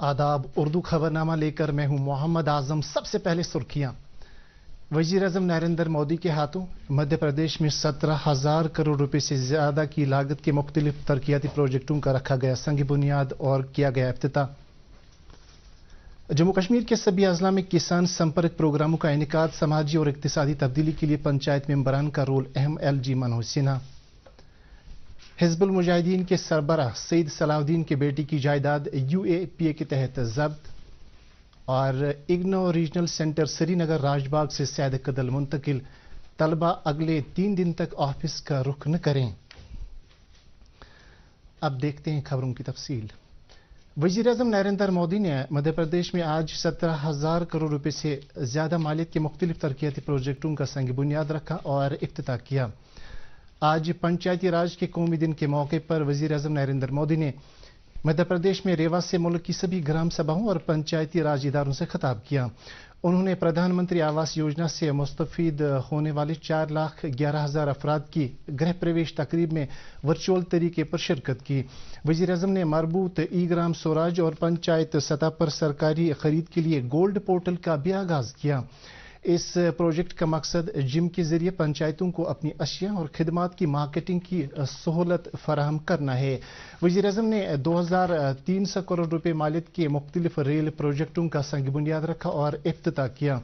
आदाब। उर्दू खबरनामा लेकर मैं हूं मोहम्मद आजम। सबसे पहले सुर्खियां। वजीर-ए-आजम नरेंद्र मोदी के हाथों मध्य प्रदेश में 17,000 करोड़ रुपए से ज्यादा की लागत के मुख्तलिफ तरक्याती प्रोजेक्टों का रखा गया संग बुनियाद और किया गया इफ्तिताह। जम्मू कश्मीर के सभी अजला में किसान संपर्क प्रोग्रामों का इनेकाद। समाजी और इक्तिसादी तब्दीली के लिए पंचायत मेंबरान का रोल अहम। LG मनोज सिन्हा। हिजबुल मुजाहिदीन के सरबराह सईद सलाउद्दीन के बेटी की जायदाद UAPA के तहत जब्त। और इग्नो रीजनल सेंटर श्रीनगर राजबाग से सैद कदल मुंतकिल। तलबा अगले 3 दिन तक ऑफिस का रुख न करें। अब देखते हैं खबरों की तफसील। वजीर-ए-आजम नरेंद्र मोदी ने मध्य प्रदेश में आज 17,000 करोड़ रुपए से ज्यादा मालियत के मुख्तलिफ तरक्याती प्रोजेक्टों का संग बुनियाद रखा और इफ्तिताह किया। आज पंचायती राज के कौमी दिन के मौके पर वजीर-ए-आजम नरेंद्र मोदी ने मध्य प्रदेश में रेवा से मुल्क की सभी ग्राम सभाओं और पंचायती राज इदारों से खिताब किया। उन्होंने प्रधानमंत्री आवास योजना से मुस्तफीद होने वाले 4,11,000 अफराद की गृह प्रवेश तकरीब में वर्चुअल तरीके पर शिरकत की। वजीर-ए-आजम ने मरबूत ई-ग्राम स्वराज और पंचायत सतह पर सरकारी खरीद के लिए गोल्ड पोर्टल का भी आगाज किया। इस प्रोजेक्ट का मकसद जिम के जरिए पंचायतों को अपनी अशिया और खिदमात की मार्केटिंग की सहूलत फराहम करना है। वज़ीर-ए-आज़म ने 2,300 करोड़ रुपए मालियत के मुख्तलिफ रेल प्रोजेक्टों का संग बुनियाद रखा और इफ्तिताह किया।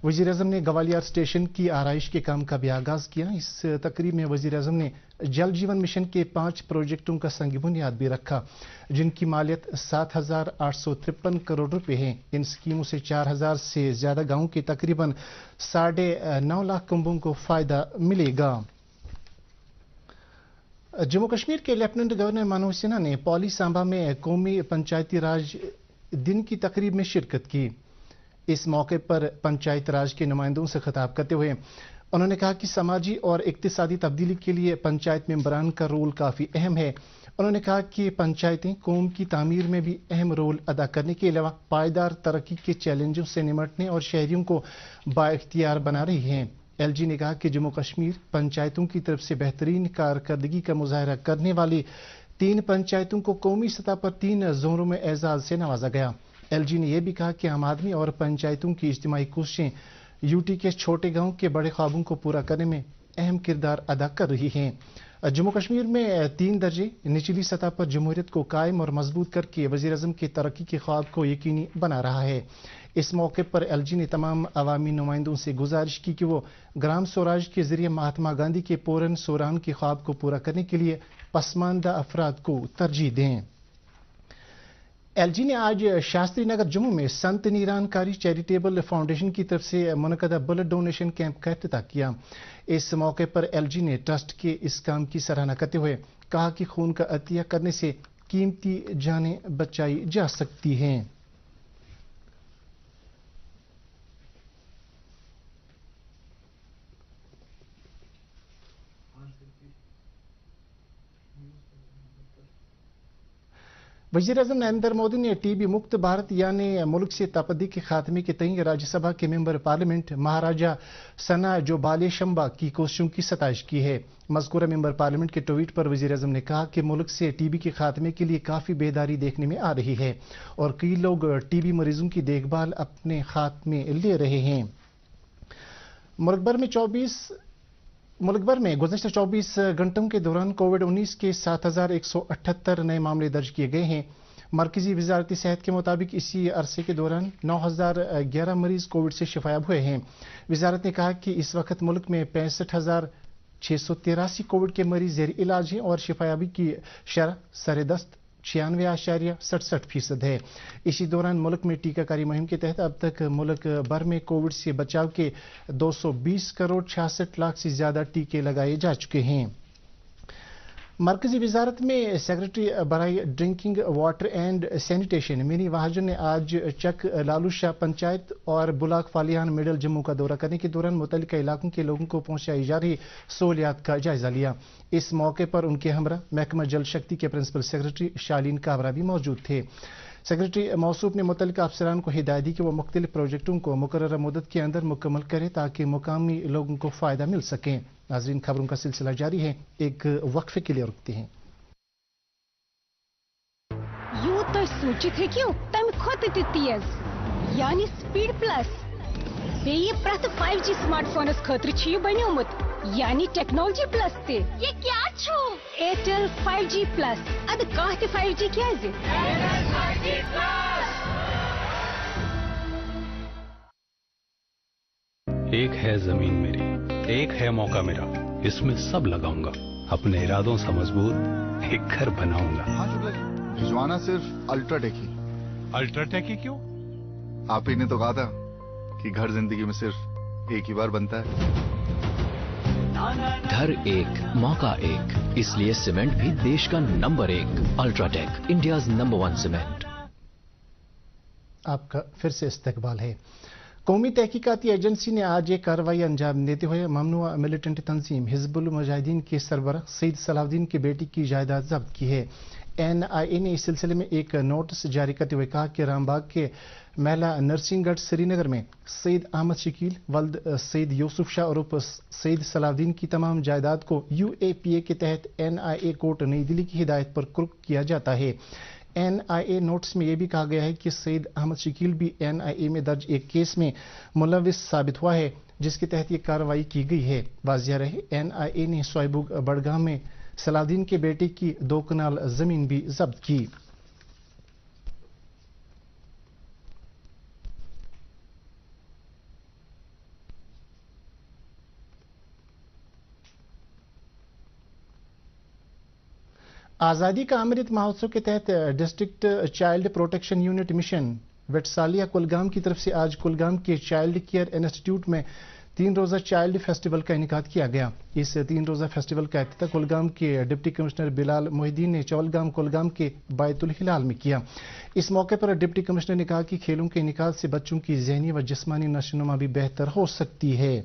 वज़ीर-ए-आज़म ने ग्वालियर स्टेशन की आराइश के काम का भी आगाज किया। इस तकरीब में वज़ीर-ए-आज़म ने जल जीवन मिशन के 5 प्रोजेक्टों का संग बुनियाद भी रखा, जिनकी मालियत 7,853 करोड़ रुपए है। इन स्कीमों से 4,000 से ज्यादा गांवों के तकरीबन 9.5 लाख कुंबों को फायदा मिलेगा। जम्मू कश्मीर के लेफ्टिनेंट गवर्नर मनोज सिन्हा ने पौली सांबा में कौमी पंचायती राज दिन की तकरीब में शिरकत की। इस मौके पर पंचायत राज के नुमाइंदों से खिताब करते हुए उन्होंने कहा कि समाजी और इक्तिसादी तब्दीली के लिए पंचायत मेंबरान का रोल काफ़ी अहम है। उन्होंने कहा कि पंचायतें कौम की तामीर में भी अहम रोल अदा करने के अलावा पायदार तरक्की के चैलेंजों से निमटने और शहरियों को बाइख्तियार बना रही हैं। LG ने कहा कि जम्मू कश्मीर पंचायतों की तरफ से बेहतरीन कारकर्दगी का मुजाहरा करने वाली 3 पंचायतों को कौमी सतह पर 3 जोनों में एजाज से नवाजा गया। LG ने यह भी कहा कि आम आदमी और पंचायतों की इज्तिमाई कोशिशें UT के छोटे गांव के बड़े ख्वाबों को पूरा करने में अहम किरदार अदा कर रही हैं। जम्मू कश्मीर में 3 दर्जे निचली सतह पर जमहूरियत को कायम और मजबूत करके वज़ीर-ए-आज़म के तरक्की के ख्वाब को यकीनी बना रहा है। इस मौके पर LG ने तमाम अवामी नुमाइंदों से गुजारिश की कि वो ग्राम स्वराज के जरिए महात्मा गांधी के पूरन सोरान के ख्वाब को पूरा करने के लिए पसमानदा अफराद को तरजीह दें। LG ने आज शास्त्री नगर जम्मू में संत निरानकारी चैरिटेबल फाउंडेशन की तरफ से मुनक़दा ब्लड डोनेशन कैंप का इफ्तिताह किया। इस मौके पर LG ने ट्रस्ट के इस काम की सराहना करते हुए कहा कि खून का अतिया करने से कीमती जानें बचाई जा सकती हैं। वज़ीर-ए-आज़म नरेंद्र मोदी ने TB मुक्त भारत यानी मुल्क से तपदी के खात्मे के तय राज्यसभा के मेंबर पार्लियामेंट महाराजा सना जोबाले शंबा की कोशिशों की सताइश की है। मज़कूरा मेंबर पार्लियामेंट के ट्वीट पर वज़ीर-ए-आज़म ने कहा कि मुल्क से TB के खात्मे के लिए काफ़ी बेदारी देखने में आ रही है और कई लोग TB मरीजों की देखभाल अपने हाथ में ले रहे हैं। मुल्क भर में गुज़श्ता 24 घंटों के दौरान कोविड-19 के 7,178 नए मामले दर्ज किए गए हैं। मरकजी वजारत सेहत के मुताबिक इसी अरसे के दौरान 9,011 मरीज कोविड से शिफायाब हुए हैं। वजारत ने कहा कि इस वक्त मुल्क में 65,683 कोविड के मरीज ज़ेर इलाज हैं और शिफायाबी की शरह सरेदस्त 96.67% है। इसी दौरान मुल्क में टीकाकारी मुहिम के तहत अब तक मुल्क भर में कोविड से बचाव के 220 करोड़ 66 लाख से ज्यादा टीके लगाए जा चुके हैं। मरकजी वजारत में सेक्रेटरी बराई drinking water and sanitation Mini Mahajan ने आज चक लालू शाह पंचायत और बुलाक फालियान मिडल जम्मू का दौरा करने के दौरान मुतल्लिका इलाकों के लोगों को पहुंचाई जा रही सहूलियात का जायजा लिया। इस मौके पर उनके हमरा महकमा जल शक्ति के प्रिंसिपल सेक्रेटरी शालीन काबरा भी मौजूद थे। सेक्रेटरी मौसूफ ने मुतल्लिका अफसरान को हिदायत दी कि वो मुख्तलिफ प्रोजेक्टों को मुकर्रर मुद्दत के अंदर मुकम्मल करें ताकि मुकामी लोगों को फायदा मिल सके। नाज़रीन, खबरों का सिलसिला जारी है, एक वक्फे के लिए रुकते हैं। यूं तो सोचित है क्यों तम खोत तेज यानी स्पीड प्लस बेये प्रत 5G स्मार्टफोन खतर बनोमुत यानी टेक्नोलॉजी प्लस ते ये क्या छो एयरटेल 5G प्लस अद कह 5G क्या एक है जमीन मेरी, एक है मौका मेरा, इसमें सब लगाऊंगा, अपने इरादों से मजबूत एक घर बनाऊंगा। हाँ शुक्ला जी, भिजवाना सिर्फ अल्ट्राटेक ही। अल्ट्राटेक ही क्यों? आप ही ने तो कहा था कि घर जिंदगी में सिर्फ एक ही बार बनता है। घर एक मौका एक, इसलिए सीमेंट भी देश का number 1। UltraTech, India's number 1 cement. आपका फिर से इस्तकबाल है। कौमी तहकीकाती एजेंसी ने आज एक कार्रवाई अंजाम देते हुए ममनुआ मिलिटेंट तंजीम हिजबुल मुजाहिदीन के सरबराह सईद सलाउद्दीन की बेटी की जायदाद जब्त की है। NIA ने इस सिलसिले में एक नोटिस जारी करते हुए कहा कि रामबाग के महला नरसिंहगढ़ श्रीनगर में सईद अहमद शकील वल्द सईद यूसुफ शाह और सईद सलाउद्दीन की तमाम जायदाद को UAPA के तहत NIA कोर्ट नई दिल्ली की हिदायत पर कुर्क किया जाता है। NIA नोटिस में यह भी कहा गया है कि सईद अहमद शकील भी NIA में दर्ज एक केस में मुलविस साबित हुआ है जिसके तहत ये कार्रवाई की गई है। वाजिया रहे NIA ने सोयबुग बड़गाम में सलाउद्दीन के बेटे की 2 कनाल जमीन भी जब्त की। आज़ादी का अमृत महोत्सव के तहत district child protection unit mission Vatsalya Kulgam की तरफ से आज कुलगाम के चाइल्ड केयर इंस्टीट्यूट में 3 रोज़ा चाइल्ड फेस्टिवल का इनेकाद किया गया। इस 3 रोज़ा फेस्टिवल का इफ्तिताह कुलगाम के डिप्टी कमिश्नर बिलाल मोहिद्दीन ने चवलगाम कुलगाम के बायतुल हिलाल में किया। इस मौके पर डिप्टी कमिश्नर ने कहा कि खेलों के इनेकाद से बच्चों की ज़हनी व जिस्मानी नशोनुमा भी बेहतर हो सकती है।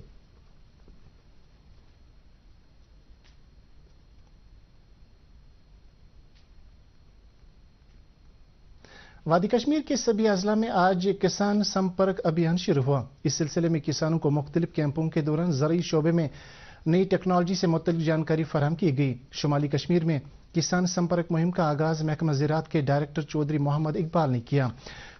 वादी कश्मीर के सभी अजला में आज किसान संपर्क अभियान शुरू हुआ। इस सिलसिले में किसानों को मुख्तलिफ कैंपों के दौरान ज़राई शोबे में नई टेक्नोलॉजी से मुतल्लिक जानकारी फराहम की गई। शुमाली कश्मीर में किसान संपर्क मुहिम का आगाज महकमा ज़राअत के डायरेक्टर चौधरी मोहम्मद इकबाल ने किया।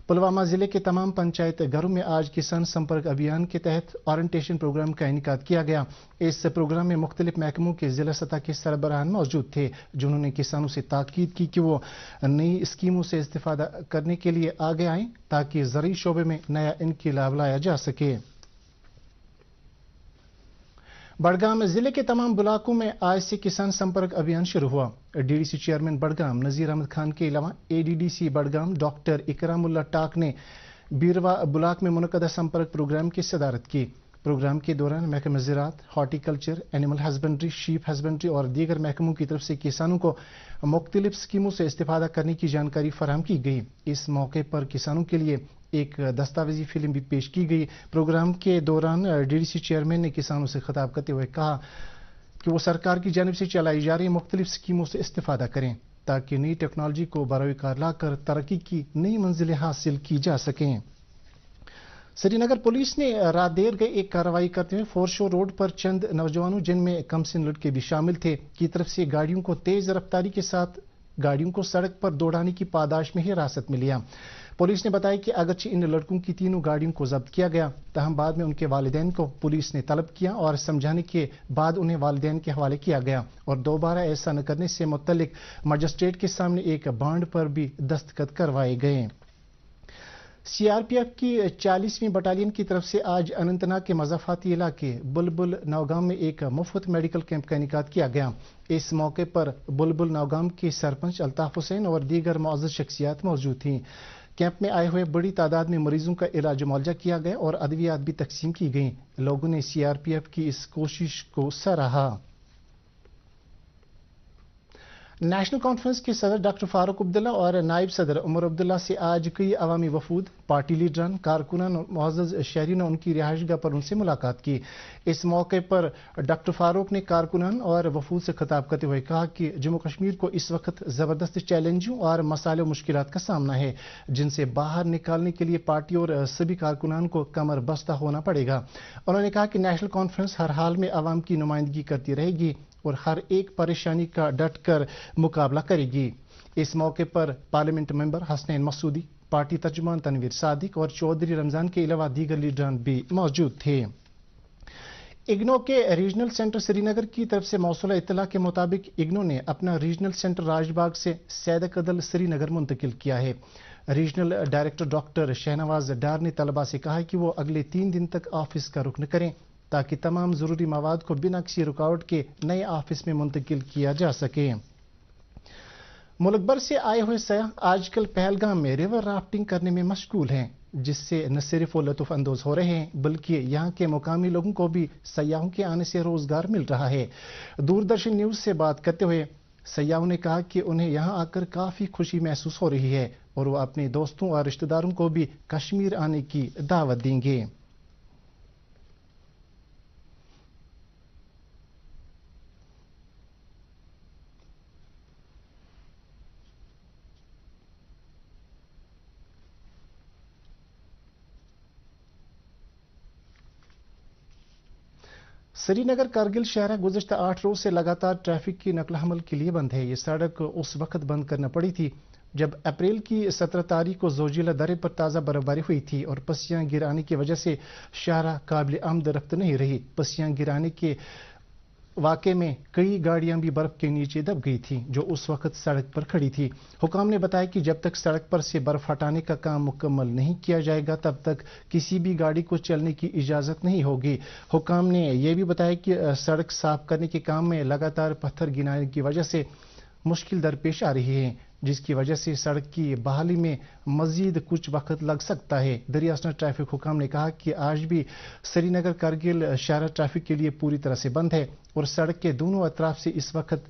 पुलवामा जिले के तमाम पंचायत घरों में आज किसान संपर्क अभियान के तहत ओरिएंटेशन प्रोग्राम का इनेकाद किया गया। इस प्रोग्राम में मुख्तलिफ महकमों के जिला सतह के सरबराहान मौजूद थे जिन्होंने किसानों से ताकीद की कि वो नई स्कीमों से इस्तेफादा करने के लिए आगे आएं ताकि ज़राई शोबे में नया इनकिलाब लाया जा सके। बड़गाम जिले के तमाम ब्लॉकों में आज से किसान संपर्क अभियान शुरू हुआ। DDC चेयरमैन बड़गाम नजीर अहमद खान के अलावा ADDC बड़गाम डॉक्टर इकरामुल्ला टाक ने बीरवा ब्लॉक में मुनक़दा संपर्क प्रोग्राम की सदारत की। प्रोग्राम के दौरान महकमा ज़राअत, horticulture, animal husbandry, sheep husbandry और दीगर महकमों की तरफ से किसानों को मुख्तलिफ स्कीमों से इस्तेफादा करने की जानकारी फराहम की गई। इस मौके पर किसानों के लिए एक दस्तावेजी फिल्म भी पेश की गई। प्रोग्राम के दौरान DDC चेयरमैन ने किसानों से खिताब करते हुए कहा कि वो सरकार की जानिब से चलाई जा रही मुख्तलिफ स्कीमों से इस्तेफादा करें ताकि नई टेक्नोलॉजी को बरोकार लाकर तरक्की की नई मंजिलें हासिल की जा सकें। श्रीनगर पुलिस ने रात देर गए एक कार्रवाई करते हुए फोरशो रोड पर चंद नौजवानों जिनमें कमसिन लड़के भी शामिल थे की तरफ से गाड़ियों को तेज रफ्तारी के साथ गाड़ियों को सड़क पर दौड़ाने की पादाश में हिरासत में लिया। पुलिस ने बताया कि अगरचे इन लड़कों की तीनों गाड़ियों को जब्त किया गया, तहम बाद में उनके वालिदैन को पुलिस ने तलब किया और समझाने के बाद उन्हें वालिदैन के हवाले किया गया और दोबारा ऐसा न करने से मुतल्लिक मजिस्ट्रेट के सामने एक बांड पर भी दस्तखत करवाए गए। CRPF की 40वीं बटालियन की तरफ से आज अनंतनाग के मज़ाफ़ाती इलाके बुलबुल नौगाम में एक मुफ्त मेडिकल कैंप का इनेकाद किया गया। इस मौके पर बुलबुल नौगाम के सरपंच अल्ताफ हुसैन और दीगर मुअज़्ज़ज़ शख्सियात मौजूद थीं। कैंप में आए हुए बड़ी तादाद में मरीजों का इलाज मुआवजा किया गया और अद्वियात भी तकसीम की गई। लोगों ने CRPF की इस कोशिश को सराहा। नेशनल कॉन्फ्रेंस के सदर डॉक्टर फारूक अब्दुल्ला और नायब सदर उमर अब्दुल्ला से आज कई अवामी वफूद, पार्टी लीडरान, कारकुनान और मुअज़्ज़ज़ शहरियों ने उनकी रिहाइशगाह पर उनसे मुलाकात की। इस मौके पर डॉक्टर फारूक ने कारकुनान और वफूद से खिताब करते हुए कहा कि जम्मू कश्मीर को इस वक्त ज़बरदस्त चैलेंजों और मसाइलों मुश्किलात का सामना है जिनसे बाहर निकालने के लिए पार्टी और सभी कारकुनान को कमर बस्ता होना पड़ेगा। उन्होंने कहा कि नेशनल कॉन्फ्रेंस हर हाल में अवाम की नुमाइंदगी करती रहेगी और हर एक परेशानी का डट कर मुकाबला करेगी। इस मौके पर parliament member Hasnain Masoodi, party तर्जुमान तनवीर सादिक और चौधरी रमजान के अलावा दीगर लीडरान भी मौजूद थे। इग्नो के रीजनल सेंटर श्रीनगर की तरफ से मौसूला इत्तला के मुताबिक इग्नो ने अपना रीजनल सेंटर राजबाग से सैदकदल श्रीनगर मुंतकिल किया है। रीजनल डायरेक्टर डॉक्टर शहनवाज डार ने तलबा से कहा कि वो अगले 3 दिन तक ऑफिस का रुख न करें ताकि तमाम जरूरी मवाद को बिना किसी रुकावट के नए ऑफिस में मुंतकिल किया जा सके। मुल्क भर से आए हुए सयाह आजकल पहलगाम में रिवर राफ्टिंग करने में मशगूल हैं, जिससे न सिर्फ वो लुत्फ अंदोज हो रहे हैं बल्कि यहाँ के मुकामी लोगों को भी सयाहों के आने से रोजगार मिल रहा है। दूरदर्शन न्यूज से बात करते हुए सयाहों ने कहा कि उन्हें यहाँ आकर काफी खुशी महसूस हो रही है और वो अपने दोस्तों और रिश्तेदारों को भी कश्मीर आने की दावत देंगे। श्रीनगर कारगिल शहर गुज़श्ता 8 रोज से लगातार ट्रैफिक की नकल हमल के लिए बंद है। ये सड़क उस वक्त बंद करना पड़ी थी जब अप्रैल की 17 तारीख को जोजिला दर्रे पर ताज़ा बर्फबारी हुई थी और पसियां गिराने की वजह से शाहरा काबिल आमद रफ्त नहीं रही। पसियां गिराने के वाक़े में कई गाड़ियां भी बर्फ के नीचे दब गई थी जो उस वक्त सड़क पर खड़ी थी। हुकाम ने बताया कि जब तक सड़क पर से बर्फ हटाने का काम मुकम्मल नहीं किया जाएगा तब तक किसी भी गाड़ी को चलने की इजाज़त नहीं होगी। हुकाम ने यह भी बताया कि सड़क साफ करने के काम में लगातार पत्थर गिराने की वजह से मुश्किल दरपेश आ रही है, जिसकी वजह से सड़क की बहाली में मजीद कुछ वक्त लग सकता है। दरियासना ट्रैफिक हुकाम ने कहा कि आज भी श्रीनगर कारगिल शहर ट्रैफिक के लिए पूरी तरह से बंद है और सड़क के दोनों अतराफ से इस वक्त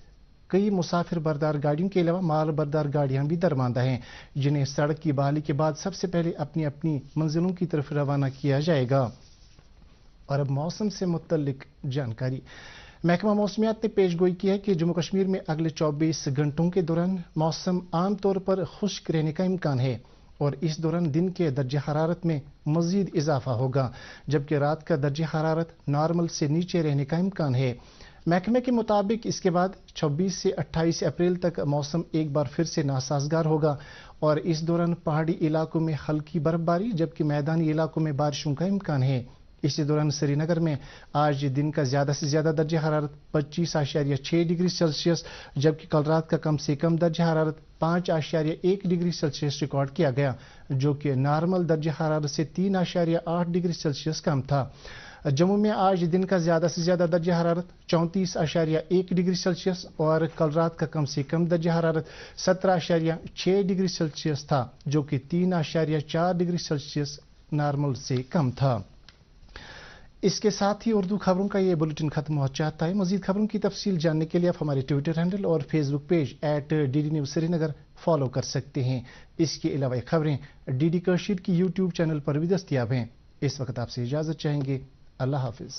कई मुसाफिर बरदार गाड़ियों के अलावा माल बरदार गाड़ियां भी दरमांदा हैं, जिन्हें सड़क की बहाली के बाद सबसे पहले अपनी अपनी मंजिलों की तरफ रवाना किया जाएगा। और अब मौसम से मुतल्लिक जानकारी। महकमा मौसमियात ने पेशगोई की है कि जम्मू कश्मीर में अगले 24 घंटों के दौरान मौसम आमतौर पर खुश्क रहने का इम्कान है और इस दौरान दिन के दर्जे हरारत में मजीद इजाफा होगा, जबकि रात का दर्जे हरारत नॉर्मल से नीचे रहने का इम्कान है। महकमे के मुताबिक इसके बाद 26 से 28 अप्रैल तक मौसम एक बार फिर से नासाजगार होगा और इस दौरान पहाड़ी इलाकों में हल्की बर्फबारी जबकि मैदानी इलाकों में बारिशों का इम्कान है। इसी दौरान श्रीनगर में आज दिन का ज्यादा से ज्यादा दर्जा हरारत 25.6 डिग्री सेल्सियस जबकि कल रात का कम से कम दर्जा हरारत 5.1 डिग्री सेल्सियस रिकॉर्ड किया गया, जो कि नॉर्मल दर्जा हरारत से 3.8 डिग्री सेल्सियस कम था। जम्मू में आज दिन का ज्यादा से ज्यादा दर्जा हरारत 34.1 डिग्री सेल्सियस और कल रात का कम से कम दर्जा हरारत 17.6 डिग्री सेल्सियस था, जो कि 3.4 डिग्री सेल्सियस नॉर्मल से कम था। इसके साथ ही उर्दू खबरों का ये बुलेटिन खत्म हो जाता है। मजीद खबरों की तफसील जानने के लिए आप हमारे ट्विटर हैंडल और Facebook page @DD News Srinagar follow कर सकते हैं। इसके अलावा खबरें DD कशीर की यूट्यूब चैनल पर भी दस्तयाब हैं। इस वक्त आपसे इजाजत चाहेंगे। अल्लाह हाफिज।